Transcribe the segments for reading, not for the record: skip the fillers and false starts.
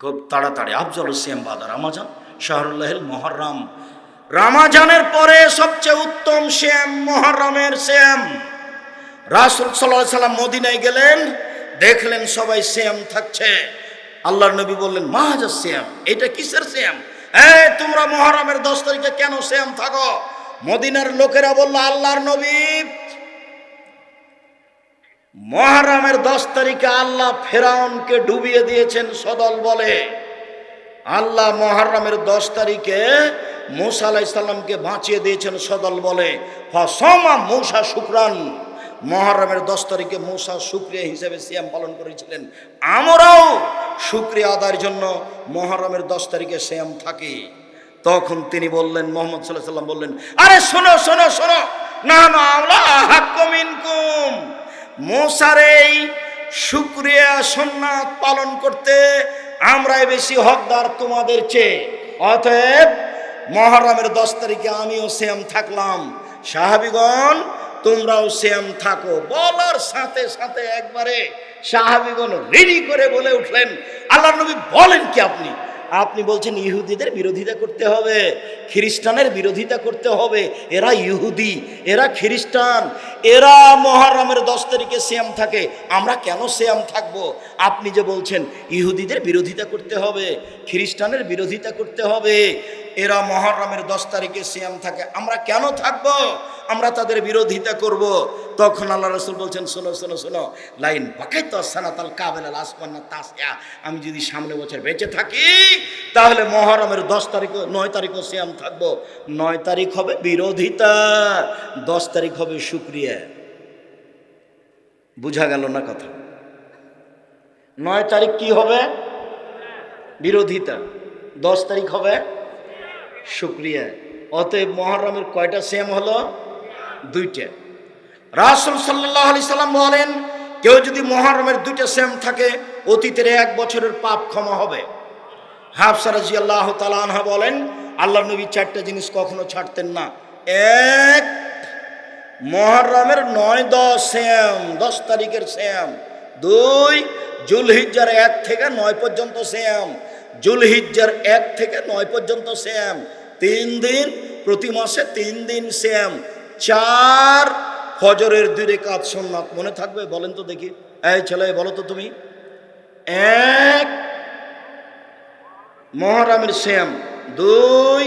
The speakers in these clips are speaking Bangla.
খুব তাড়াতাড়ি আফজল সিয়াম বাদা রমাজান শাহরুল্লাহিল মুহররম। রমাজানের পরে সবচেয়ে উত্তম সিয়াম মুহররমের সিয়াম। রাসূল সাল্লাল্লাহু আলাইহি সাল্লাম মদিনায় গেলেন, দেখলেন সবাই সিয়াম থাকছে। আল্লাহর নবী বললেন, মাহাজাস সিয়াম, এটা কিসের সিয়াম? তোমরা মুহররমের 10 তারিখে কেন সিয়াম থাকো? মদিনার লোকেরা বলল, আল্লাহর নবী, মুহররমের 10 তারিখে আল্লাহ ফেরাউনকে ডুবিয়ে দিয়েছেন সদল বলে। আল্লাহ মুহররমের 10 তারিখে মূসা আলাইহিস সালামকে বাঁচিয়ে দিয়েছেন সদল বলে। ফাসামা মূসা শুকরান, মুহররমের 10 তারিখে মূসা শুকরিয়া হিসেবে সিয়াম পালন করেছিলেন। আমরাও শুকরিয়া আদায়ের জন্য মুহররমের 10 তারিখে সিয়াম থাকি। তখন তিনি বললেন, মুহাম্মদ সাল্লাল্লাহু আলাইহি সাল্লাম বললেন, আরে শোনো শোনো শোনো, না না, আমরা হাক্কু মিনকুম, মূসার এই শুকরিয়া সুন্নাত পালন করতে আমরাই বেশি হকদার তোমাদের চেয়ে। অতএব মুহররমের 10 তারিখে আমিও সিয়াম থাকলাম, সাহাবীগণ তোমরাও সিয়াম থাকো। বলার সাথে সাথে একবারে সাহাবীগণ রেডি করে বলে উঠলেন, আল্লাহর নবী বলেন কি আপনি? আপনি বলছেন ইহুদিদের বিরোধিতা করতে হবে, খ্রিস্টানের বিরোধিতা করতে হবে। এরা ইহুদি, এরা খ্রিস্টান, এরা মুহররমের 10 তারিখে সিয়াম থাকে, আমরা কেন সিয়াম থাকবো? আপনি যে বলছেন ইহুদিদের বিরোধিতা করতে হবে, খ্রিস্টানের বিরোধিতা করতে হবে, এরা মুহররমের 10 তারিখে সিয়াম থাকে, আমরা কেন থাকবো? আমরা তাদের বিরোধিতা করব। তখন আল্লাহ রাসূল বলছেন, শোনো শোনো শোনো, লাইন বাকাইতু সানাতাল কাবিলাল আসমানা তাসিয়া, আমি যদি সামনে বছর বেঁচে থাকি তাহলে মুহররমের 10 তারিখ 9 তারিখও সিয়াম থাকবো। 9 তারিখ হবে বিরোধিতা, 10 তারিখ হবে শুকরিয়া। বুঝা গেল না কথা? 9 তারিখ কি হবে? বিরোধিতা। 10 তারিখ হবে শুকরিয়া। অতএব মুহররমের কয়টা সিয়াম হলো? 2টা। রাসূল সাল্লাল্লাহু আলাইহি সাল্লাম বলেন, কেউ যদি মুহররমের 2টা সিয়াম থাকে, অতীতের 1 বছরের পাপ ক্ষমা হবে। হাফসা রাদিয়াল্লাহু তাআলা আনহা বলেন, আল্লাহর নবী 4টা জিনিস কখনো ছাড়তেন না। 1, মুহররমের 9-10 সিয়াম, 10 তারিখের সিয়াম। 2, জুলহিজ্জার 1 থেকে 9 পর্যন্ত সিয়াম, জুলহিজ্জার 1 থেকে 9 পর্যন্ত সিয়াম। 3 দিন, প্রতি মাসে 3 দিন সিয়াম। 4, ফজরের 2 রাকাত সুন্নাত। মনে থাকবে? বলেন তো দেখি, এই ছেলে বলো তো তুমি। 1, মুহররমের সিয়াম। 2,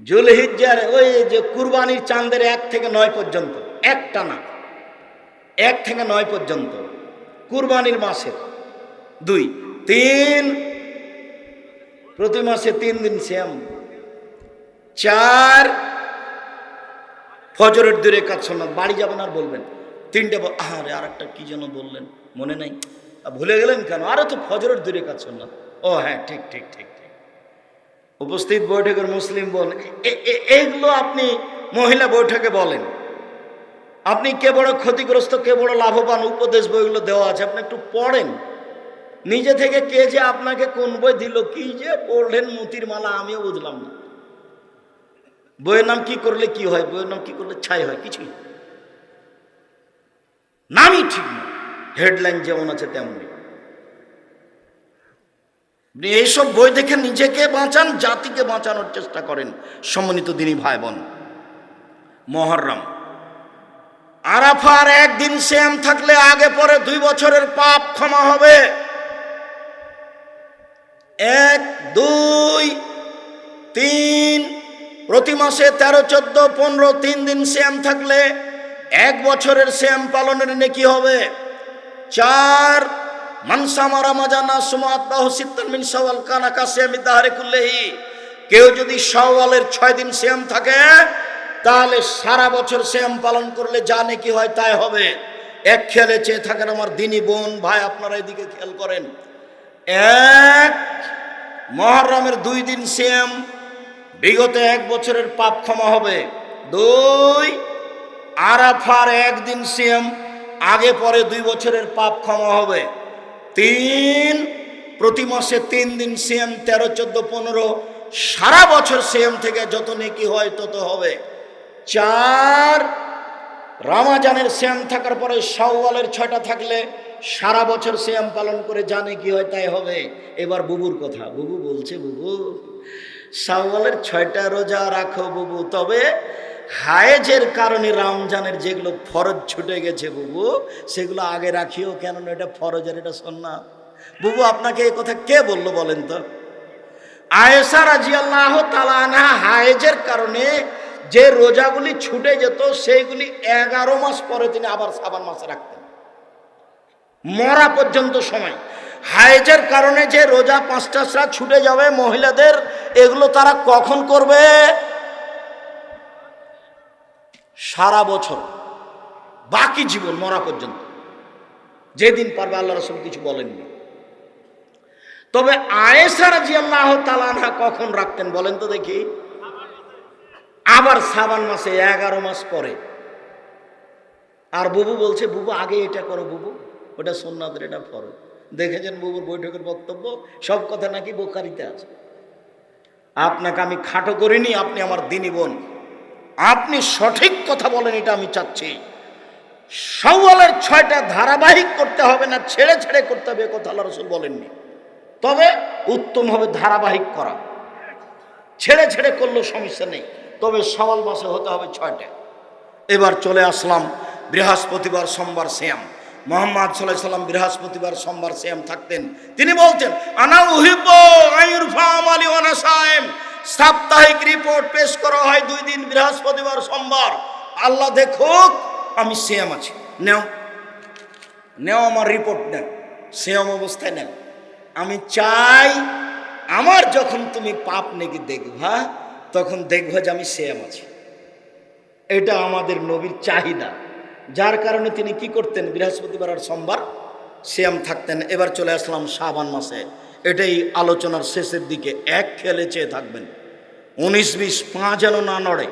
জুলহিজ্জার ওই যে কুরবানির চাঁদের 1 থেকে 9 পর্যন্ত, একটা না, 1 থেকে 9 পর্যন্ত কুরবানির মাসের। 2, 3, প্রতি মাসে 3 দিন সিয়াম। 4, ফজরের 2 রাকাত সুন্নাত। বাড়ি যাবেন আর বলবেন 3টে, আরে আর একটা কি যেন বললেন, মনে নাই, ভুলে গেলেন কেন? আরে তো ফজরের 2 রাকাত সুন্নাত। ও হ্যাঁ, ঠিক ঠিক ঠিক ঠিক। উপস্থিত বৈঠকের মুসলিম বোন, এইগুলো আপনি মহিলা বৈঠকে বলেন। আপনি কে বড় ক্ষতিগ্রস্ত, কে বড় লাভবান, উপদেশ বইগুলো দেওয়া আছে, আপনি একটু পড়েন। নিজে থেকে কে যে আপনাকে কোন বই দিল, কি যে পড়লেন মতির মালা, আমিও বুঝলাম না। বইয়ের নাম কি করলে কি হয়, বইয়ের নাম কি করলে ছাই হয়, কিছুই নামই ঠিক না, হেডলাইন যেমন আছে তেমনই। আপনি এইসব বই দেখে নিজেকে বাঁচান, জাতিকে বাঁচানোর চেষ্টা করেন। সম্মানিত দিনী ভাই বোন, মুহররম, আরাফার 1 দিন সিয়াম থাকলে আগে পরে 2 বছরের পাপ ক্ষমা হবে। 1, 2, 3, প্রতি মাসে 13, 14, 15, 3 দিন সিয়াম থাকলে 1 বছরের সিয়াম পালনের নেকি হবে। 4, মান সামা রমাজানা সুম্মা আতবাহু সিত্তান মিন শাওয়াল কানা কাসিয়ামি দাহরি কুল্লিহি, কেউ যদি শাওয়ালের 6 দিন সিয়াম থাকে তাহলে সারা বছর সিয়াম পালন করলে যা নেকি হয় তাই হবে। এক খেয়ালে চেয়ে থাকেন আমার দিনী বোন ভাই, আপনারা এদিকে খেয়াল করেন। 1, মুহররমের 2 দিন সিয়াম, বিগত 1 বছরের পাপ ক্ষমা হবে। 2, আরাফার 1 দিন সিয়াম, আগে পরে 2 বছরের পাপ ক্ষমা হবে। 3, প্রতি মাসে 3 দিন সিয়াম, 13, 14, 15, সারা বছর সিয়াম থেকে যত নেকি হয় তত হবে। 4, রমাজানের সিয়াম থাকার পরে শাওয়ালের 6টা থাকলে সারা বছর সিয়াম পালন করে জানে কি হয় তাই হবে। এবার বুবুর কথা, বুবু বলছে, বুবু শাওয়ালের 6টা রোজা রাখো বুবু, তবে হায়েজের কারণে রমজানের যেগুলো ফরজ ছুটে গেছে বুবু সেগুলো আগে রাখিও, কেননা এটা ফরজ আর এটা সুন্নাত। বুবু আপনাকে এই কথা কে বললো বলেন তো? আয়েশা রাদিয়াল্লাহু তাআলা আনহা হায়েজের কারণে যে রোজাগুলি ছুটে যেত সেইগুলি 11 মাস পরে তিনি আবার শাবান মাসে রাখতেন, মরা পর্যন্ত সময়। হায়েজের কারণে যে রোজা 5টা ছুটে যাবে মহিলাদের, এগুলো তারা কখন করবে? সারা বছর, বাকি জীবন, মরা পর্যন্ত, যেদিন পারবে। আল্লাহ রাসূল কিছু বলেননি। তবে আয়েশা রাদিয়াল্লাহু তাআলা আনহা কখন রাখতেন বলেন তো দেখি? আবার শাবান মাসে 11 মাস পরে। আর বুবু বলছে, বুবু আগে এটা করো বুবু, ওটা সুন্নাতের, এটা ফরজ। দেখেছেন বুবুর বৈঠকের বক্তব্য, সব কথা নাকি বুখারীতে আছে। আপনাকে আমি খাটো করিনি, আপনি আমার দিনী বোন, আপনি সঠিক কথা বলেন, এটা আমি চাচ্ছি। শাওয়ালের 6টা ধারাবাহিক করতে হবে না, ছেড়ে ছেড়ে করতে হবে, কথা আল্লাহ রাসূল বলেননি। তবে উত্তম হবে ধারাবাহিক করা, ছেড়ে ছেড়ে করলেও সমস্যা নেই, তবে শাওয়াল মাসে হতে হবে 6টা। এবার চলে আসলাম বৃহস্পতিবার সোমবার সিয়াম। মুহাম্মদ সাল্লাল্লাহু আলাইহি সাল্লাম বৃহস্পতিবার সোমবার সিয়াম থাকতেন। তিনি বলতেন, আনা উহিব্বু আইরফা আমালি ওয়া আনা সাইম। সাপ্তাহিক রিপোর্ট পেশ করা হয় 2 দিন, বৃহস্পতিবার সোমবার। আল্লাহ দেখুক আমি সিয়াম আছি, নেও নেও আমার রিপোর্ট নেও, সিয়াম অবস্থায় নেও। আমি চাই আমার যখন তুমি পাপ নেকি দেখবা, তখন দেখবা যে আমি সিয়াম আছি। এটা আমাদের নবীর চাহিদা, যার কারণে তিনি কি করতেন? বৃহস্পতিবার আর সোমবার সিয়াম থাকতেন। এবার চলে আসলাম শাবান মাসে। এটাই আলোচনার শেষের দিকে, এক খেলে চেয়ে থাকবেন, 19-20 পা যেন না নড়ে।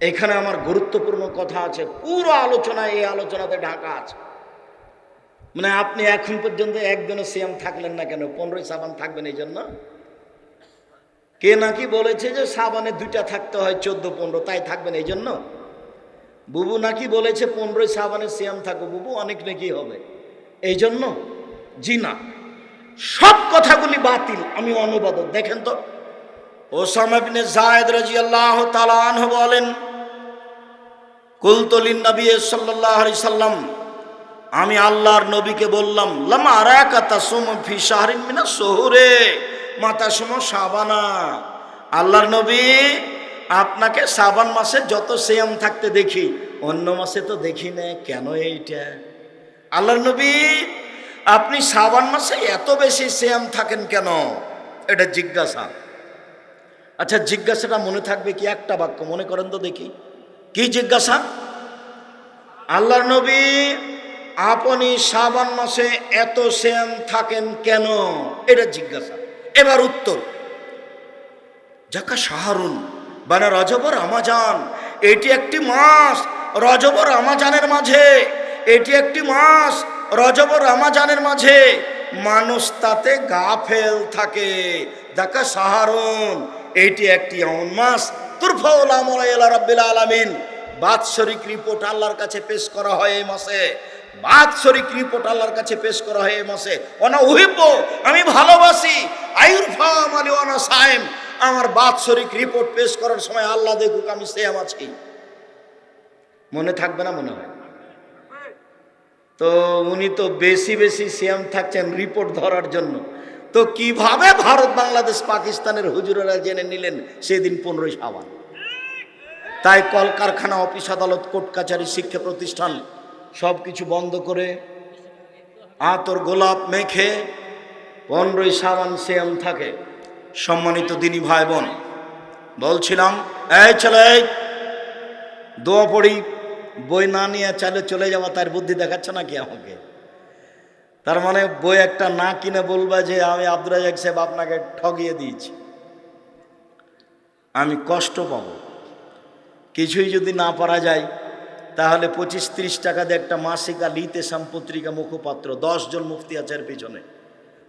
এখানে আমার গুরুত্বপূর্ণ কথা আছে, পুরো আলোচনা এই আলোচনাতে ঢাকা আছে। মানে আপনি এখন পর্যন্ত একদিনও সিয়াম থাকলেন না কেন? 15ই শাবান থাকবেন এই জন্য? কে নাকি বলেছে যে শাবানে 2টা থাকতে হয়, 14-15, তাই থাকবেন এই জন্য? বুবু নাকি বলেছে 15ই শাবানে সিয়াম থাকো বুবু, অনেক নাকি হবে এই জন্য? জি না, সব কথাগুলি বাতিল। আমি অনুবাদক, দেখেন তো। ওসামা ইবনে যায়েদ রাদিয়াল্লাহু তাআলা আনহু বলেন, কুলতু লিন নবী সাল্লাল্লাহু আলাইহি সাল্লাম, আমি আল্লাহর নবীকে বললাম, লামা আরাকা তাসুম ফি শাহরিন মিনাস শুহুরে মা তাসুম শাবানা। আল্লাহর নবী, আপনাকে শাবান মাসে যত সিয়াম থাকতে দেখি, অন্য মাসে তো দেখি না, কেন এইটা? আল্লাহর নবী, আপনি শাবান মাসে এত বেশি সিয়াম থাকেন কেন? এটা জিজ্ঞাসা। আচ্ছা, জিজ্ঞাসাটা মনে থাকবে কি? একটা বাক্য মনে করেন তো দেখি, কি জিজ্ঞাসা? আল্লাহর নবী, আপনি শাবান মাসে এত সিয়াম থাকেন কেন? এটা জিজ্ঞাসা। এবার উত্তর, যাকা শাহরুন বানা রজব রমাজান, এটি একটি মাস রজব রমাজানের মাঝে, এটি একটি মাস রজব রমাজানের মাঝে মানুষ তাতে গাফেল থাকে। যাকা শাহরুন, এটি একটি এমন মাস তুরফাউল আমাল ইলা রাব্বিল আলামিন, বাৎসরিক রিপোর্ট আল্লাহর কাছে পেশ করা হয় এই মাসে, বাৎসরিক রিপোর্ট আল্লাহর কাছে পেশ করা হয় এই মাসে। ওনা উহিব্বু, আমি ভালোবাসি, আইরফা আমালি ওয়া আনা সাইম, আমার বাৎসরিক রিপোর্ট পেশ করার সময় আল্লাহ দেখুক আমি সিয়াম আছি। মনে থাকবে না মনে হয়? তো উনি তো বেশি বেশি সিয়াম থাকছেন রিপোর্ট ধরার জন্য। তো কিভাবে ভারত, বাংলাদেশ, পাকিস্তানের হুজুরেরা জেনে নিলেন সেদিন 15ই শাবান? তাই কলকারখানা, অফিস আদালত, কোর্ট কাছারি, শিক্ষা প্রতিষ্ঠান সব কিছু বন্ধ করে আতর গোলাপ মেখে 15ই শাবান সিয়াম থাকে। সম্মানিত দিনী ভাই বোন, বলছিলাম, এই ছেলে দোয়া পড়ি, বই না নিয়ে চালে চলে যাওয়া, তার বুদ্ধি দেখাচ্ছে নাকি আমাকে? তার মানে বই একটা না কিনে বলবা যে আমি আব্দুর রাজ্জাক সাহেব আপনাকে ঠগিয়ে দিয়েছি, আমি কষ্ট পাব। কিছুই যদি না পারা যায় তাহলে 25-30 টাকা দিয়ে একটা মাসিকা লিতেসাম পত্রিকা মুখপাত্র, 10 জন মুফতি আছে এর পিছনে,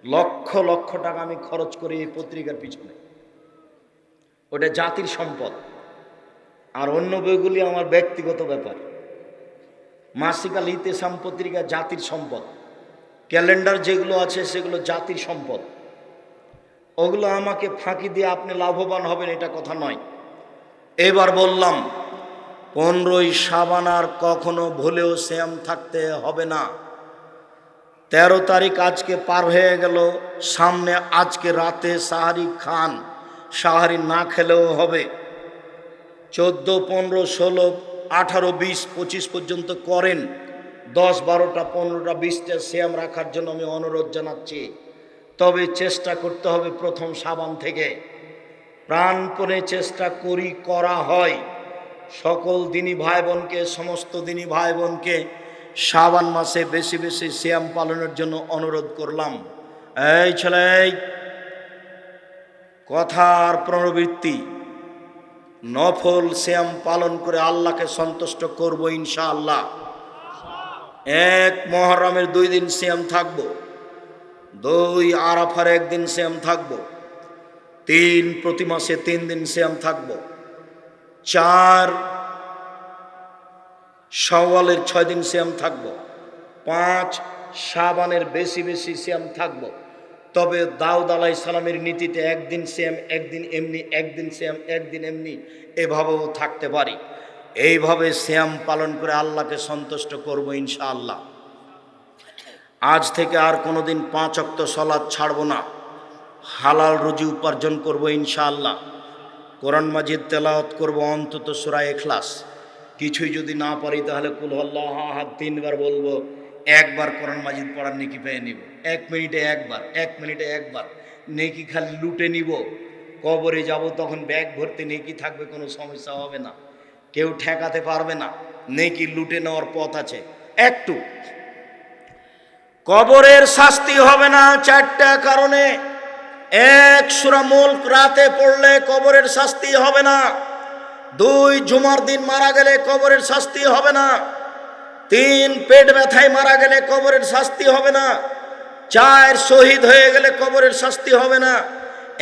লক্ষ লক্ষ টাকা আমি খরচ করি এই পত্রিকার পিছনে। ওটা জাতির সম্পদ। আর অন্য বইগুলি আমার ব্যক্তিগত ব্যাপার। মাসিক আল ইতেসাম পত্রিকা জাতির সম্পদ, ক্যালেন্ডার যেগুলো আছে সেগুলো জাতির সম্পদ। ওগুলো আমাকে ফাঁকি দিয়ে আপনি লাভবান হবেন এটা কথা নয়। এবার বললাম 15ই শাবান আর কখনো ভুলেও সিয়াম থাকতে হবে না। 13 তারিখ আজকে পার হয়ে গেল, সামনে আজকে রাতে সাহারি খান, সাহারি না খেলেও হবে। 14, 15, 16, 18, 20, 25 পর্যন্ত করেন। 10, 12টা, 15টা, 20টা সিয়াম রাখার জন্য আমি অনুরোধ জানাচ্ছি। তবে চেষ্টা করতে হবে প্রথম শাবান থেকে, প্রাণপণে চেষ্টা করা হয়। সকল দিনী ভাই বোনকে, সমস্ত দিনী ভাই বোনকে শাবান মাসে বেশি বেশি সিয়াম পালনের জন্য অনুরোধ করলাম। এই ছেলে, কথার পুনরাবৃত্তি, নফল সিয়াম পালন করে আল্লাহকে সন্তুষ্ট করব ইনশাআল্লাহ। 1 মুহররমের 2 দিন সিয়াম থাকব, 2 আরাফার 1 দিন সিয়াম থাকব, 3 প্রতি মাসে 3 দিন সিয়াম থাকব, 4 শাওয়ালের 6 দিন সিয়াম থাকব, 5 শাবানের বেশি বেশি সিয়াম থাকব। তবে দাউদ আলাইহিস সালামের নীতিতে 1 দিন সিয়াম, 1 দিন এমনি, 1 দিন সিয়াম, 1 দিন এমনি, এভাবেও থাকতে পারি। এইভাবে সিয়াম পালন করে আল্লাহকে সন্তুষ্ট করব ইনশাআল্লাহ। আজ থেকে আর কোনোদিন 5 ওয়াক্ত সালাত ছাড়ব না, হালাল রুজি উপার্জন করব ইনশাআল্লাহ। কোরআন মাজিদ তেলাওয়াত করব, অন্তত সূরা ইখলাস। কিছুই যদি না পারি তাহলে কুল হুয়াল্লাহু আহাদ 3 বার বলবো, 1 বার কোরআন মাজিদ পড়ার নেকি পেয়ে নিব। 1 মিনিটে 1 বার, 1 মিনিটে 1 বার নেকি খালি লুটে নিব। কবরে যাব তখন ব্যাগ ভর্তি নেকি থাকবে, কোনো সমস্যা হবে না, কেউ ঠেকাতে পারবে না। নেকি লুটে নেওয়ার পথ আছে। একটু কবরের শাস্তি হবে না 4টা কারণে। 1 সূরা মুলক রাতে পড়লে কবরের শাস্তি হবে না। 2 জুমার দিন মারা গেলে কবরের শাস্তি হবে না। 3 পেট ব্যথায় মারা গেলে কবরের শাস্তি হবে না। 4 শহীদ হয়ে গেলে কবরের শাস্তি হবে না।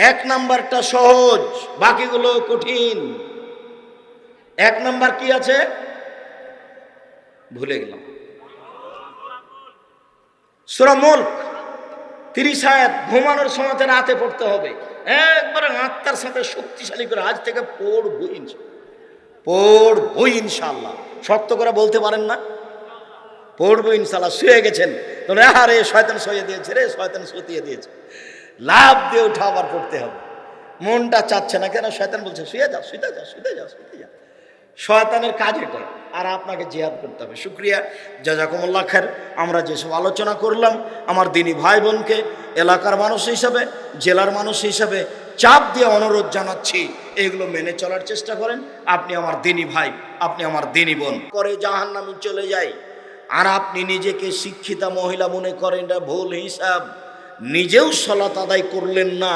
1 নাম্বারটা সহজ, বাকিগুলো কঠিন। 1 নাম্বার কি আছে ভুলে গেলাম, সূরা মুলক 30 আয়াত, ঘুমানোর সময় রাতে পড়তে হবে। একবারে আত্মার সাথে শক্তিশালী করে আজ থেকে পড়বই ইনশাআল্লাহ। শক্ত করে বলতে পারেন না? পড়বো ইনশাআল্লাহ। শুয়ে গেছেন তো, আরে শয়তান শুয়ে দিয়েছে রে, শয়তান শুতিয়ে দিয়েছে, লাভ দিয়ে উঠা আবার পড়তে হবে। মনটা চাচ্ছে না, কেন? শয়তান বলছে শুয়ে যাও, শুতে যাও, শুতে যাও, শুতে যাও। শয়তানের কাজ এটা, আর আপনাকে জিহাদ করতে হবে। শুকরিয়া, জাযাকুমুল্লাহ খায়ের। আমরা যেসব আলোচনা করলাম, আমার দিনী ভাই বোনকে এলাকার মানুষ হিসাবে, জেলার মানুষ হিসাবে চাপ দিয়ে অনুরোধ জানাচ্ছি, এগুলো মেনে চলার চেষ্টা করেন। আপনি আমার দিনী ভাই, আপনি আমার দিনী বোন। করে জাহান্নামে চলে যায়, আর আপনি নিজেকে শিক্ষিতা মহিলা মনে করেন, এটা ভুল হিসাব। নিজেও সালাত আদায় করলেন না,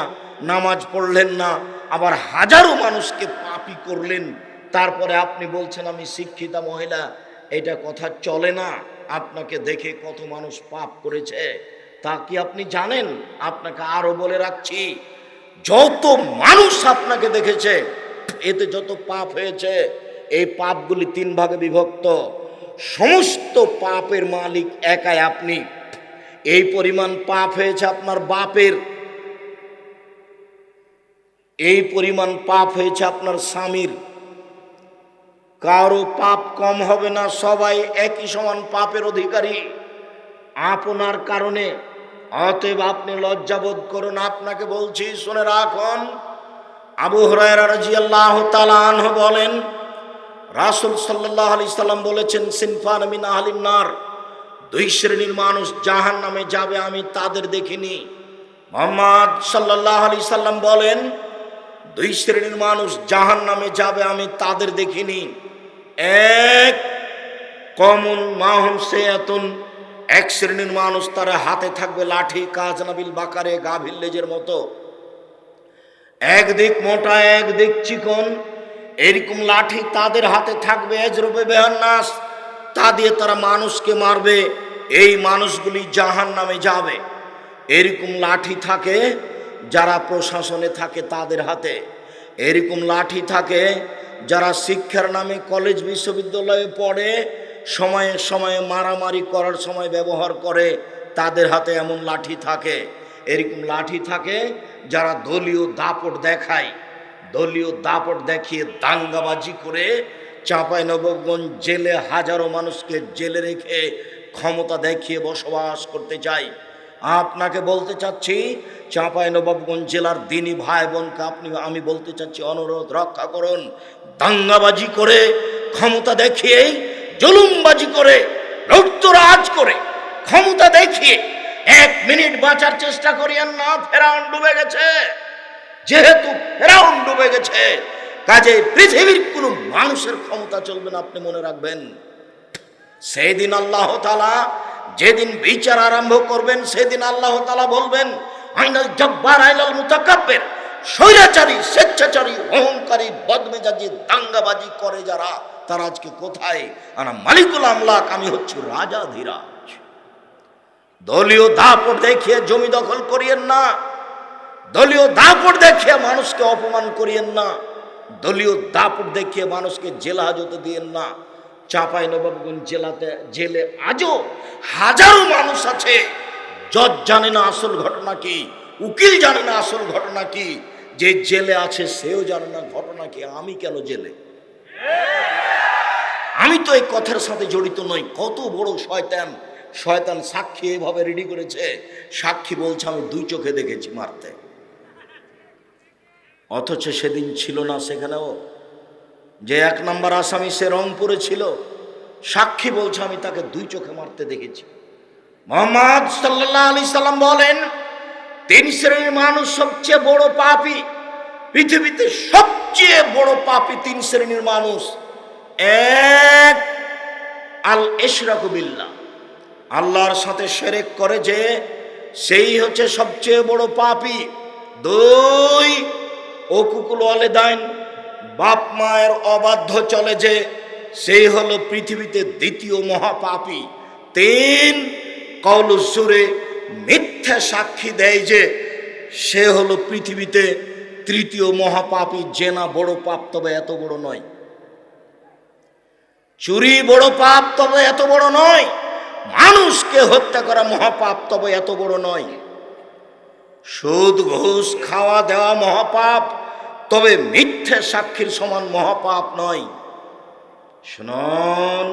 নামাজ পড়লেন না, আবার হাজারো মানুষকে পাপী করলেন, তারপরে আপনি বলছেন আমি শিক্ষিতা মহিলা। এটা কথা চলে না। আপনাকে দেখে কত মানুষ পাপ করেছে তা কি আপনি জানেন? আপনাকে আরো বলে রাখছি, যত মানুষ আপনাকে দেখেছে, এতে যত পাপ হয়েছে, এই পাপগুলি 3 ভাগে বিভক্ত। সমস্ত পাপের মালিক একাই আপনি। এই পরিমাণ পাপ হয়েছে আপনার বাপের, এই পরিমাণ পাপ হয়েছে আপনার স্বামীর। কারো পাপ কম হবে না, সবাই একই সমান পাপের অধিকারী আপনার কারণে। অতএব আপনি লজ্জাবোধ করুন। আপনাকে বলছি, শুনে রাখুন। আবু হুরায়রা রাদিয়াল্লাহু তাআলা আনহু বলেন, রাসূল সাল্লাল্লাহু আলাইহি সাল্লাম বলেছেন, সিনফান মিন আহলিন নার, 2 শ্রেণীর মানুষ জাহান্নামে যাবে, আমি তাদের দেখিনি। মুহাম্মদ সাল্লাল্লাহু আলাইহি সাল্লাম বলেন, 2 শ্রেণীর মানুষ জাহান্নামে যাবে, আমি তাদের দেখিনি। 1 কওমুন মাহুম সায়াতুন, 1 শ্রেণীর মানুষ, তার হাতে থাকবে লাঠি, কাজনাবিল বাকারে, গাভীর লেজের মতো, একদিক মোটা একদিক চিকন, এরকম লাঠি তাদের হাতে থাকবে। এজরবে বেহান্নাস, তা দিয়ে তারা মানুষকে মারবে। এই মানুষগুলি জাহান্নামে যাবে। এরকম লাঠি থাকে যারা প্রশাসনে থাকে তাদের হাতে, এরকম লাঠি থাকে যারা শিক্ষার নামে কলেজ বিশ্ববিদ্যালয়ে পড়ে, সময়ে সময়ে মারামারি করার সময় ব্যবহার করে, তাদের হাতে এমন লাঠি থাকে। এরকম লাঠি থাকে যারা দলীয় দাপট দেখায়, দলীয় দাপট দেখিয়ে দাঙ্গাবাজি করে চাঁপাইনবাবগঞ্জ জেলে হাজারো মানুষকে জেলে রেখে ক্ষমতা দেখিয়ে বসবাস করতে চায়। আপনাকে বলতে চাচ্ছি, চাঁপাইনবাবগঞ্জ জেলার দিনী ভাই বোনকে আমি বলতে চাচ্ছি, অনুরোধ রক্ষা করুন। দাঙ্গাবাজি করে, ক্ষমতা দেখিয়েই, জুলুমবাজি করে, লুটতরাজ করে, ক্ষমতা দেখিয়ে 1 মিনিট বাঁচার চেষ্টা করিয়েন না। ফেরাউন ডুবে গেছে। যেহেতু ফেরাউন ডুবে গেছে, কাজে পৃথিবীর কোনো মানুষের ক্ষমতা চলবে না, আপনি মনে রাখবেন। সেই দিন আল্লাহ তাআলা যেদিন বিচার আরম্ভ করবেন, সেদিন আল্লাহ তাআলা বলবেন, আইনাল জব্বার আইনাল মুতাকাব্বির, স্বৈরাচারী, স্বেচ্ছাচারী, অহংকারী, বদমেজাজি, দাঙ্গাবাজি করে যারা, তারা আজকে কোথায়? আনা মালিকুল আমলাক, আমি হচ্ছি রাজাধিরাজ। দলীয় দাপট দেখিয়ে জমি দখল করিয়েন না, দলীয় দাপট দেখিয়ে মানুষকে অপমান করিয়েন না, দলীয় দাপট দেখিয়ে মানুষকে জেল হাজতে দিয়েন না। চাঁপাইনবাবগঞ্জ জেলে আজও হাজারো মানুষ আছে, জজ জানে না আসল ঘটনা কি, উকিল জানে না আসল ঘটনা কি, যে জেলে আছে সেও জানে না ঘটনা কি। আমি কেন জেলে? আমি তো এই কথার সাথে জড়িত নই। কত বড় শয়তান! শয়তান সাক্ষী এভাবে রেডি করেছে, সাক্ষী বলছে আমি 2 চোখে দেখেছি মারতে, অথচ সেদিন ছিল না সেখানেও। যে 1 নম্বর আসামি সে রংপুরে ছিল, সাক্ষী বলছে আমি তাকে 2 চোখে মারতে দেখেছি। মুহাম্মদ সাল্লাল্লাহু আলাইহি সাল্লাম বলেন, 3 শ্রেণীর মানুষ সবচেয়ে বড় পাপী। পৃথিবীতে সবচেয়ে বড় পাপী 3 শ্রেণীর মানুষ। 1, আল ইশরাকু বিল্লাহ, আল্লাহর সাথে শিরক করে যে, সেই হচ্ছে সবচেয়ে বড় পাপী। 2, উকুকুল ওয়ালিদাইন, বাপ মায়ের অবাধ্য চলে যে, সেই হলো পৃথিবীতে 2য় মহাপাপী। 3, কওলুস জুরে, মিথ্যা সাক্ষী দেয় যে, সে হলো পৃথিবীতে 3য় মহাপাপী। জেনা বড় পাপ, তবে এত বড় নয়। চুরি বড় পাপ, তবে এত বড় নয়। মানুষকে হত্যা করা মহাপাপ, তবে এত বড় নয়। সুদ ঘুষ খাওয়া দেওয়া মহাপাপ, তবে মিথ্যা সাক্ষীর সমান মহাপাপ নয়। শুনুন,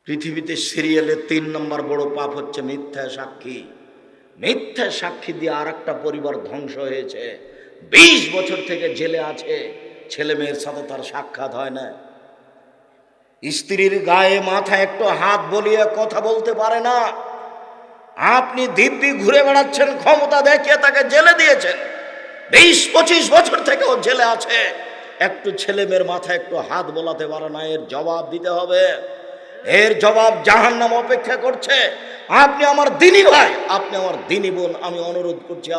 পৃথিবীতে সিরিয়ালে 3 নম্বর বড় পাপ হচ্ছে মিথ্যা সাক্ষী। মিথ্যা সাক্ষী দিয়ে আরেকটা পরিবার ধ্বংস হয়েছে। 20 বছর থেকে জেলে আছে, ছেলে মেয়ের সাথে তার সাক্ষাৎ হয় না। স্ত্রীর গায়ে মাথায় একটু হাত বলিয়ে কথা বলতে পারে না। আপনি দিব্যি ঘুরে বেড়াচ্ছেন, ক্ষমতা দেখিয়ে তাকে জেলে দিয়েছেন। 20-25 বছর থেকে ও জেলে আছে, একটু ছেলে মেয়ের মাথায় একটু হাত বোলাতে পারে না। এর জবাব দিতে হবে, এর জবাব জাহান্নাম অপেক্ষা করছে। আপনি আমার দিনী ভাই, আপনি আমার দিনী বোন, আমি অনুরোধ করছি,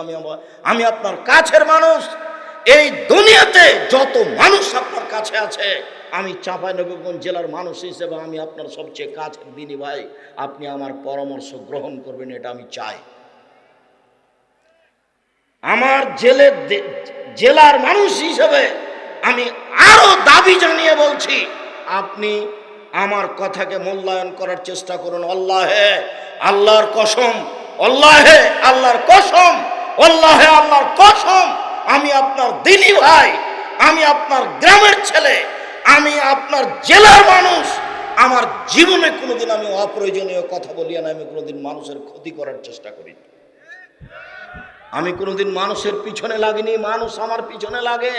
আমি আপনার কাছের মানুষ। এই দুনিয়াতে যত মানুষ আপনার কাছে আছে, আমি চাঁপাইনবাবগঞ্জ জেলার মানুষ হিসেবে আমি আপনার সবচেয়ে কাছের দিনী ভাই। আপনি আমার পরামর্শ গ্রহণ করবেন, এটা আমি চাই। আমার জেলার মানুষ হিসেবে আমি আরো দাবি জানিয়ে বলছি, আপনি আমার কথাকে মূল্যায়ন করার চেষ্টা করুন। আল্লাহে, আল্লাহর কসম, আল্লাহে, আল্লাহর কসম, আল্লাহে, আল্লাহর কসম, আমি আপনার দিনী ভাই, আমি আপনার গ্রামের ছেলে, আমি আপনার জেলার মানুষ। আমার জীবনে কোনোদিন আমি অপ্রয়োজনীয় কথা বলি না, আমি কোনোদিন মানুষের ক্ষতি করার চেষ্টা করি না। আমি কোনোদিন মানুষের পিছনে লাগিনি, মানুষ আমার পিছনে লাগে,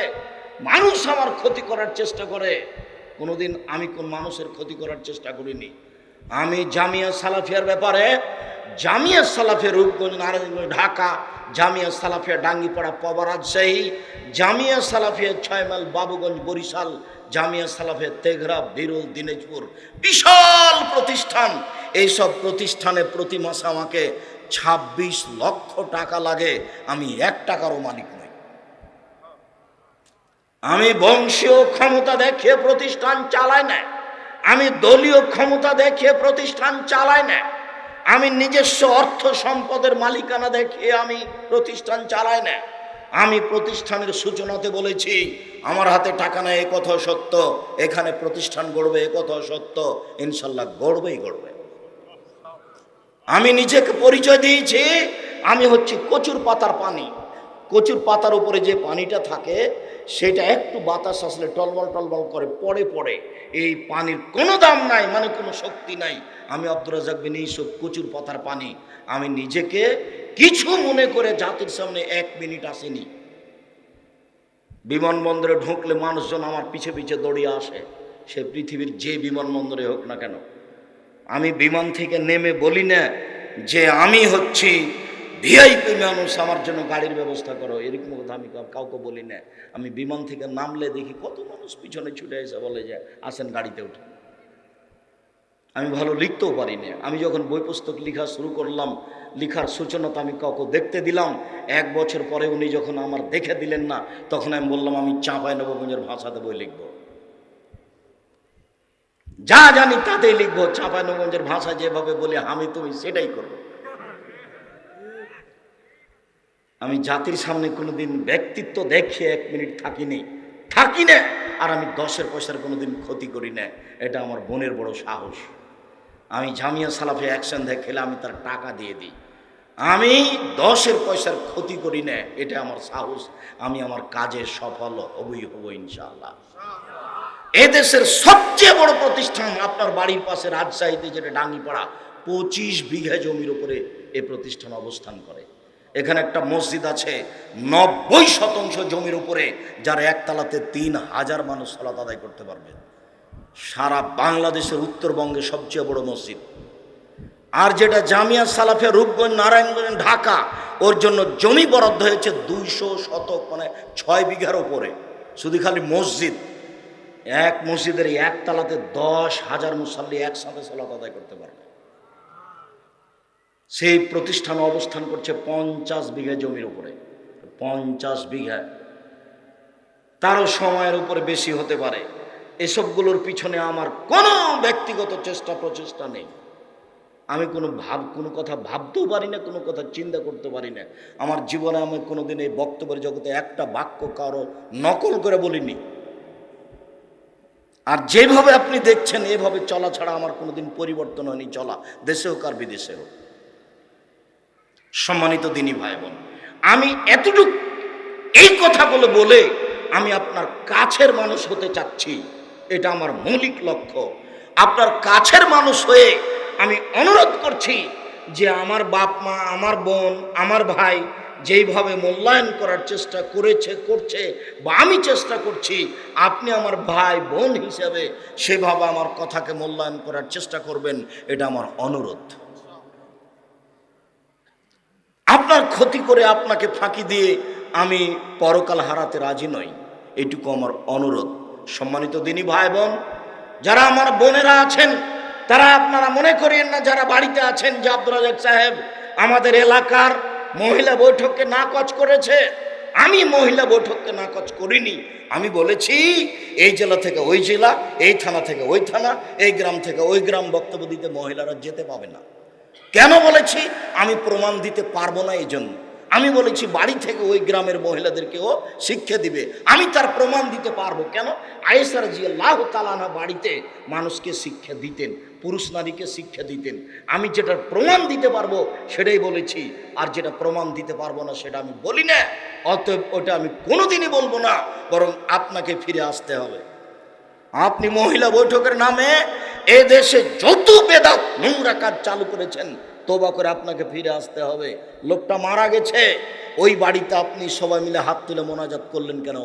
মানুষ আমার ক্ষতি করার চেষ্টা করে। কোনোদিন আমি কোন মানুষের ক্ষতি করার চেষ্টা করিনি। আমি জামিয়া সালাফিয়ার ব্যাপারে, জামিয়া সালাফিয়া রূপগঞ্জ, নারায়ণগঞ্জ, ঢাকা, জামিয়া সালাফিয়া ডাঙ্গিপাড়া, পবা, রাজশাহী, জামিয়া সালাফিয়া 6 মাইল, বাবুগঞ্জ, বরিশাল, জামিয়া সালাফিয়া তেঘরা, বিরল, দিনাজপুর, বিশাল প্রতিষ্ঠান। এইসব প্রতিষ্ঠানে প্রতি মাসে আমাকে 26 লক্ষ টাকা লাগে। আমি 1 টাকারও মালিক নই। আমি বংশীয় ক্ষমতা দেখিয়ে প্রতিষ্ঠান চালাই না, আমি দলীয় ক্ষমতা দেখিয়ে প্রতিষ্ঠান চালাই না, আমি নিজস্ব অর্থ সম্পদের মালিকানা দেখিয়ে আমি প্রতিষ্ঠান চালাই না। আমি প্রতিষ্ঠানের সূচনাতে বলেছি আমার হাতে টাকা নেই, এ কথা সত্য। এখানে প্রতিষ্ঠান গড়বে, এ কথা সত্য। ইনশাল্লাহ গড়বেই গড়বে। আমি নিজেকে পরিচয় দিয়েছি, আমি হচ্ছি কচুর পাতার পানি। কচুর পাতার উপরে যে পানিটা থাকে সেটা একটু বাতাস আসলে টলবল টলবল করে পড়ে পড়ে। এই পানির কোনো দাম নাই, মানে কোনো শক্তি নাই। আমি আব্দুর রাজ্জাক বিন ইউসুফ কচুর পাতার পানি। আমি নিজেকে কিছু মনে করে জাতির সামনে 1 মিনিট আসিনি। বিমানবন্দরে ঢুকলে মানুষজন আমার পিছে পিছে দৌড়িয়ে আসে, সে পৃথিবীর যে বিমানবন্দরে হোক না কেন। আমি বিমান থেকে নেমে বলি না যে আমি হচ্ছি ভিআইপি মানুষ, আমার জন্য গাড়ির ব্যবস্থা করো, এরকম কথা আমি কাউকে বলি না। আমি বিমান থেকে নামলে দেখি কত মানুষ পিছনে ছুটে এসে বলে যে আসেন গাড়িতে উঠে। আমি ভালো লিখতেও পারি না। আমি যখন বই পুস্তক লেখা শুরু করলাম, লেখার সূচনাটা আমি কাউকে দেখতে দিলাম। 1 বছর পরে উনি যখন আমার দেখে দিলেন না, তখন আমি বললাম আমি চাঁপাইনবাবগঞ্জের ভাষাতে বই লিখব, যা জানি তাতেই লিখবো। চাঁপাইনবাবগঞ্জের ভাষা যেভাবে বলি আমি তুমি সেটাই করবো। আমি জাতির সামনে কোনোদিন ব্যক্তিত্ব দেখিয়ে 1 মিনিট থাকি না। আর আমি 10 পয়সার কোনোদিন ক্ষতি করি না। এটা আমার বোনের বড় সাহস। আমি জামিয়া সালাফে অ্যাকশন দেখলে আমি তার টাকা দিয়ে দিই। আমি 10 পয়সার ক্ষতি করি না, এটা আমার সাহস। আমি আমার কাজে সফল হব ইনশাআল্লাহ। এদেশের সবচেয়ে বড় প্রতিষ্ঠান আপনার বাড়ির পাশে রাজশাহীতে, যেটা ডাঙ্গিপাড়া, 25 বিঘা জমির উপরে এ প্রতিষ্ঠান অবস্থান করে। এখানে একটা মসজিদ আছে 90% জমির উপরে, যার একতলাতে 3000 মানুষ সালাত আদায় করতে পারবে। সারা বাংলাদেশের উত্তরবঙ্গে সবচেয়ে বড় মসজিদ। আর যেটা জামিয়া সালাফে রূপগঞ্জ, নারায়ণগঞ্জ, ঢাকা, ওর জন্য জমি বরাদ্দ হয়েছে 200 শতক, মানে 6 বিঘার উপরে। শুধু খালি মসজিদ, এক মসজিদের একতলাতে 10,000 মুসাল্লি একসাথে সালাত আদায় করতে পারবে। সেই প্রতিষ্ঠান অবস্থান করছে 50 বিঘা জমির উপরে। 50 বিঘা, তারও সময়ের উপরে বেশি হতে পারে। এসবগুলোর পিছনে আমার কোনো ব্যক্তিগত প্রচেষ্টা নেই। আমি কোনো কথা ভাবতেও পারি না, কোনো কথা চিন্তা করতে পারি না। আমার জীবনে আমি কোনোদিন এই বক্তব্যের জগতে একটা বাক্য কারো নকল করে বলিনি। আর যেভাবে আপনি দেখছেন এভাবে চলা ছাড়া আমার কোনোদিন পরিবর্তন হয়নি চলা, দেশে হোক আর বিদেশে হোক। সম্মানিত দিনী ভাই বোন, আমি এতটুকু এই কথাগুলো বলে আমি আপনার কাছের মানুষ হতে চাচ্ছি, এটা আমার মৌলিক লক্ষ্য। আপনার কাছের মানুষ হয়ে আমি অনুরোধ করছি যে আমার বাপ মা, আমার বোন, আমার ভাই যেইভাবে মূল্যায়ন করার চেষ্টা করছে বা আমি চেষ্টা করছি, আপনি আমার ভাই বোন হিসেবে সেভাবে আমার কথাকে মূল্যায়ন করার চেষ্টা করবেন, এটা আমার অনুরোধ। আপনার ক্ষতি করে আপনাকে ফাঁকি দিয়ে আমি পরকাল হারাতে রাজি নই, এটুকু আমার অনুরোধ। সম্মানিত দিনী ভাই বোন, যারা আমার বোনেরা আছেন তারা আপনারা মনে করেন না, যারা বাড়িতে আছেন, যে আব্দুর রাজ্জাক সাহেব আমাদের এলাকার মহিলা বৈঠককে নাকচ করেছে। আমি মহিলা বৈঠককে নাকচ করিনি। আমি বলেছি এই জেলা থেকে ওই জেলা, এই থানা থেকে ওই থানা, এই গ্রাম থেকে ওই গ্রাম বক্তব্য দিতে মহিলারা যেতে পাবে না। কেন বলেছি? আমি প্রমাণ দিতে পারবো না, এই জন্য। আমি বলেছি বাড়ি থেকে ওই গ্রামের মহিলাদেরকেও শিক্ষা দিবে, আমি তার প্রমাণ দিতে পারবো। কেন? আয়েশা রাদিয়াল্লাহু তাআলা আনহা বাড়িতে মানুষকে শিক্ষা দিতেন, পুরুষ নারীকে শিক্ষা দিতেন। আমি যেটার প্রমাণ দিতে পারবো সেটাই বলেছি, আর যেটা প্রমাণ দিতে পারবো না সেটা আমি বলি না। অতএব ওটা আমি কোনোদিনই বলবো না, বরং আপনাকে ফিরে আসতে হবে। আপনি মহিলা বৈঠকের নামে এ দেশে যত বেদাত নোংরা কাজ চালু করেছেন, তওবা করে আপনাকে ফিরে আসতে হবে। লোকটা মারা গেছে, ওই বাড়িতে আপনি সবাই মিলে হাত তুলে মোনাজাত করলেন কেন?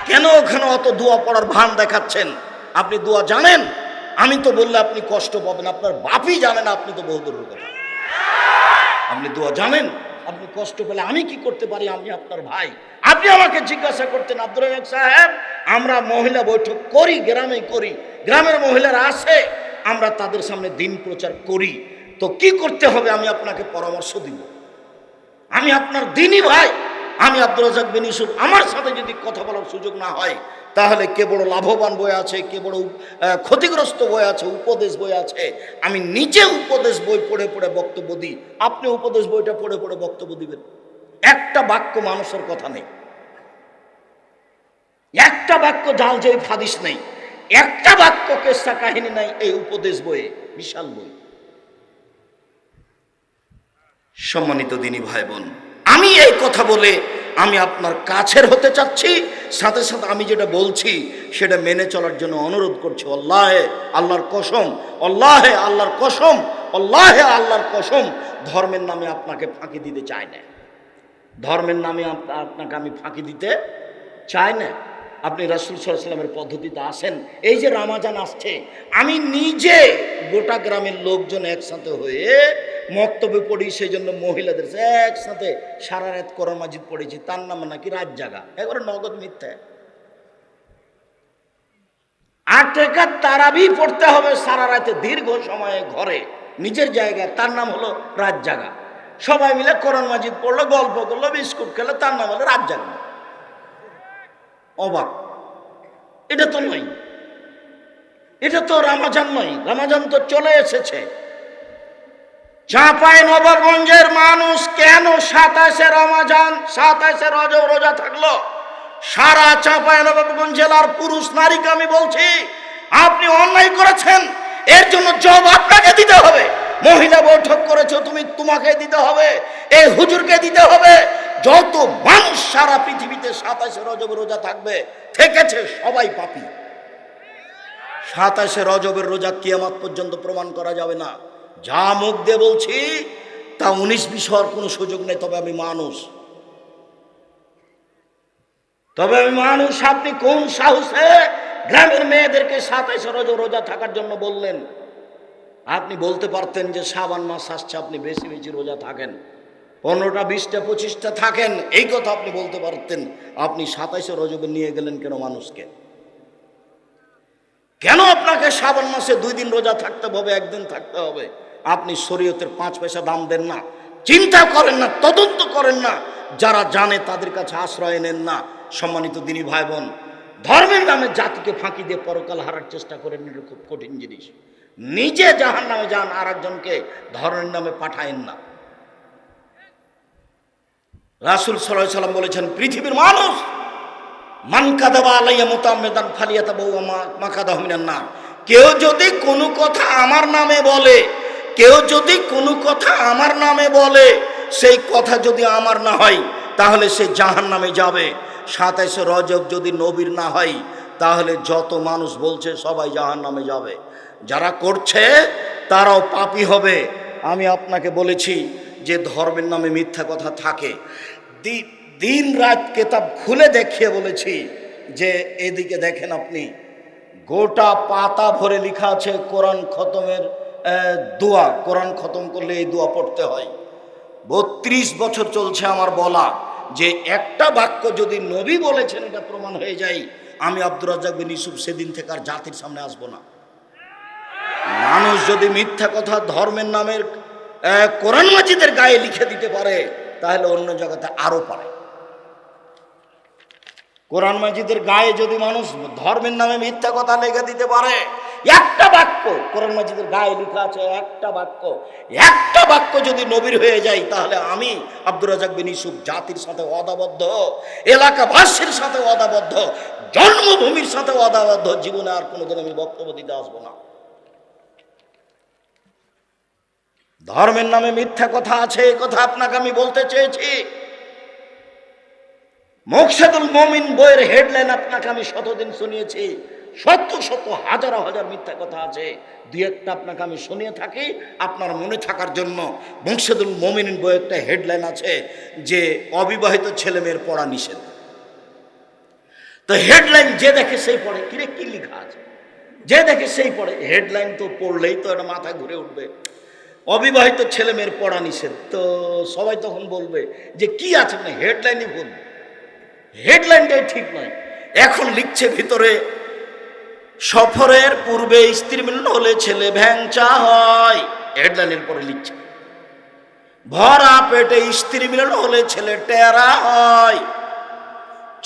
কেন ওখানে অত দোয়া পড়ার ভান দেখাচ্ছেন? আপনি দোয়া জানেন? আমি তো বললে আপনি কষ্ট পাবেন, আপনার বাপই জানেন, আপনি তো বহুদূরের কথা। আপনি দোয়া জানেন, আপনি কষ্ট পেলে আমি কি করতে পারি? আমি আপনার ভাই। আপনি আমাকে জিজ্ঞাসা করতেন, আব্দুর রাজ্জাক সাহেব আমরা মহিলা বৈঠক করি, গ্রামে করি, গ্রামের মহিলারা আসে, আমরা তাদের সামনে দিন প্রচার করি, তো কি করতে হবে? আমি আপনাকে পরামর্শ দিব। আমি আপনার দিনই ভাই, আমি আব্দুর রাজ্জাক বিন ইউসুফ। আমার সাথে যদি কথা বলার সুযোগ না হয়, তাহলে কে বড় লাভবান বই আছে, কে বড় ক্ষতিগ্রস্ত বই আছে, উপদেশ বই আছে। আমি নিজে উপদেশ বই পড়ে পড়ে বক্তব্য দিই, আপনি উপদেশ বইটা পড়ে পড়ে বক্তব্য দিবেন। একটা বাক্য মানুষের কথা নেই, একটা বাক্য জাল জয়ীফ হাদিস নেই, একটা বাক্য কেসা কাহিনী নাই এই উপদেশ বইয়ে, বিশাল বই। সম্মানিত দিনী ভাই বোন, আমি এই কথা বলে আমি আপনার কাছের হতে চাচ্ছি, সাথে সাথে আমি যেটা বলছি সেটা মেনে চলার জন্য অনুরোধ করছি। আল্লাহে আল্লাহর কসম, আল্লাহে আল্লাহর কসম, আল্লাহে আল্লাহর কসম, ধর্মের নামে আপনাকে ফাঁকি দিতে চাই না, ধর্মের নামে আপনাকে আমি ফাঁকি দিতে চাই না। আপনি রাসূল সাল্লাল্লাহু আলাইহি ওয়াসাল্লামের পদ্ধতিতে আসেন। এই যে রমজান আসছে, আমি নিজে গোটা গ্রামের লোকজন একসাথে হয়ে মক্তবে পড়ি, সেই জন্য মহিলাদের একসাথে সারা রাত কোরআন মাজিদ পড়েছি, তার নাম নাকি রাত জাগা, একবারে নগদ মিথ্যা। 8 রাকাত তারাবি পড়তে হবে সারা রাতে দীর্ঘ সময়ে ঘরে নিজের জায়গায়, তার নাম হলো রাত জাগা। সবাই মিলে কোরআন মাজিদ পড়লো, গল্প করলো, বিস্কুট খেলো, তার নাম হলো রাত জাগা। অবাক, এটা তো নয়, এটা তো রমজান নয়, রমজান তো চলে এসেছে। চাঁপাইনবাবগঞ্জের মানুষ কেন 27শে রমজান 27শে রজব রোজা থাকলো? সারা চাঁপাইনবাবগঞ্জ জেলার পুরুষ নারীকে আমি বলছি, আপনি অন্যায় করেছেন, এর জন্য জবাব আপনাকে দিতে হবে। মহিলা বৈঠক করেছো তুমি, তোমাকে দিতে হবে, এই হুজুরকে দিতে হবে। যত মানুষ সারা পৃথিবীতে 27শে রজব রোজা থাকবে থেকেছে সবাই পাপী। 27শে রজবের রোজা কিয়ামত পর্যন্ত প্রমাণ করা যাবে না। যা মুখ দিয়ে বলছি তা 19-20 হওয়ার কোনো সুযোগ নেই। তবে আমি মানুষ, আপনি কোন সাহসে গ্রামের মেয়েদেরকে 27শে রজব রোজা থাকার জন্য বললেন? আপনি বলতে পারতেন যে শাবান মাস আসছে, আপনি বেশি বেশি রোজা থাকেন, 15টা 20টা 25টা থাকেন, এই কথা আপনি বলতে পারতেন। আপনি 27শে রজবে নিয়ে গেলেন কেন মানুষকে? কেন আপনাকে শাবান মাসে 2 দিন রোজা থাকতে হবে, 1 দিন থাকতে হবে? আপনি শরীয়তের 5 পয়সা দাম দেন না, চিন্তা করেন না, তদন্ত করেন না, যারা জানে তাদের কাছে আশ্রয় নেন না। সম্মানিত দিনী ভাই বোন, ধর্মের নামে জাতিকে ফাঁকি দিয়ে পরকাল হারার চেষ্টা করেন, এটা খুব কঠিন জিনিস। নিজে জাহান্নামে যান, আর একজনকে ধর্মের নামে পাঠায়েন না। রাসূল সাল্লাল্লাহু আলাইহি ওয়াসাল্লাম বলেছেন, পৃথিবীর মানুষ মান কাযাবা আলাইয়া মুতাআম্মিদান ফালিয়াতাবাওয়া মাকাদাহু মিনান নার। কেউ যদি কোনো কথা আমার নামে বলে, কেউ যদি কোনো কথা আমার নামে বলে, সেই কথা যদি আমার না হয় তাহলে সে জাহান্নামে যাবে। 27শে রজব যদি নবীর না হয় তাহলে যত মানুষ বলছে সবাই জাহান্নামে যাবে। যারা করছে তারাও পাপী হবে। আমি আপনাকে বলেছি যে ধর্মের নামে মিথ্যা কথা থাকে, দিন রাত কেতাব খুলে দেখিয়ে বলেছি যে এদিকে দেখেন আপনি, গোটা পাতা ভরে লেখা আছে কোরআন খতমের দোয়া। কোরআন খতম করলে এই দোয়া পড়তে হয়। 32 বছর চলছে আমার বলা যে একটা বাক্য যদি নবী বলেছেন এটা প্রমাণ হয়ে যায়, আমি আব্দুর রাজ্জাক বিন ইউসুফ সেদিন থেকে আর জাতির সামনে আসবো না। মানুষ যদি মিথ্যা কথা ধর্মের নামের কোরআন মাজিদের গায়ে লিখে দিতে পারে তাহলে অন্য জগতে আরো পারে। কোরআন মাজিদের গায়ে যদি মানুষ ধর্মের নামে মিথ্যা কথা লিখে দিতে পারে, একটা বাক্য কোরআন মাজিদের গায়ে লেখা আছে, একটা বাক্য যদি নবীর হয়ে যায়, তাহলে আমি আব্দুর রাজ্জাক বিন ইউসুফ জাতির সাথে ওয়াদাবদ্ধ, এলাকাবাসীর সাথে ওয়াদাবদ্ধ, জন্মভূমির সাথে ওয়াদাবদ্ধ, জীবনে আর কোনোদিন আমি বক্তব্য দিতে আসবো না। ধর্মের নামে মিথ্যা কথা আছে, এই কথা আপনাকে আমি বলতে চেয়েছি। মুকশিদুল মুমিন বইয়ের হেডলাইন আপনাকে আমি শতদিন শুনিয়েছি, শত শত হাজার হাজার মিথ্যা কথা আছে। 2-1টা আপনাকে আমি শুনিয়ে থাকি আপনার মনে থাকার জন্য। মুকশিদুল মুমিন বইয়ের একটা হেডলাইন আছে যে অবিবাহিত ছেলে মেয়ের পড়া নিষেধ। তো হেডলাইন যে দেখে সেই পড়ে, কিরে কি লেখা আছে, যে দেখে সেই পড়ে। হেডলাইন তো পড়লেই তো এটা মাথায় ঘুরে উঠবে, অবিবাহিত ছেলে মেয়ের পড়া নিষেধ। তো সবাই তখন বলবে যে কি আছে, না হেডলাইনই ভুল, হেডলাইনটাই ঠিক নয়। এখন লিখছে ভিতরে, সফরের পূর্বে স্ত্রী মিলন হলে ছেলে ভ্যাংচা হয়। হেডলাইনের পরে লিখছে, ভরা পেটে স্ত্রী মিলন হলে ছেলে টেরা হয়।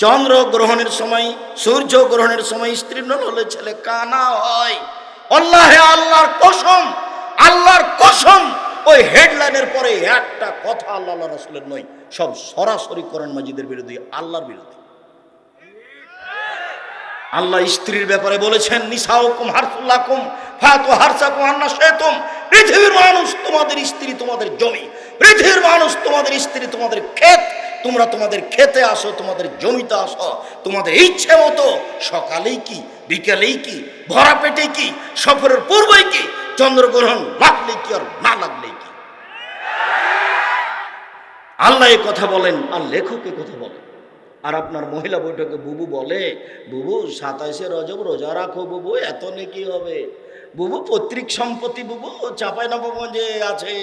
চন্দ্র গ্রহণের সময়, সূর্য গ্রহণের সময় স্ত্রী মিলন হলে ছেলে কানা হয়। আল্লাহর কসম, আল্লাহর কসম, ও ওই হেডলাইনের পরে একটা কথা আল্লাহ রাসূলের নয়, সব সরাসরি কোরআন মাজিদের বিরোধী, আল্লাহর বিরোধী। আল্লাহ স্ত্রীর ব্যাপারে বলেছেন, নিসাউকুম হারসুল লাকুম ফাতু হারসাকুম আন্না শাইতুম। পৃথিবীর মানুষ তোমাদের স্ত্রী, তোমাদের জমি। পৃথিবীর মানুষ তোমাদের স্ত্রী, তোমাদের ক্ষেত। তোমরা তোমাদের খেতে আসো, তোমাদের জমিতে আসো, তোমাদের ইচ্ছে মতো। সকালেই কি, বিকেলেই কি, ভরা পেটে কি, সফরের পূর্বেই কি, চন্দ্রগ্রহণ লাগলেই কি আর না লাগলেই কি। আল্লাহ এই কথা বলেন আর লেখক এই কথা বলেন। আর আপনার মহিলা বৈঠকে বুবু বলে, বুবু 27শে রজব রোজা রাখো বুবু, এত নেকি হবে বুবু, পৈতৃক সম্পত্তি বুবু চাঁপাইনবাবগঞ্জে আছে।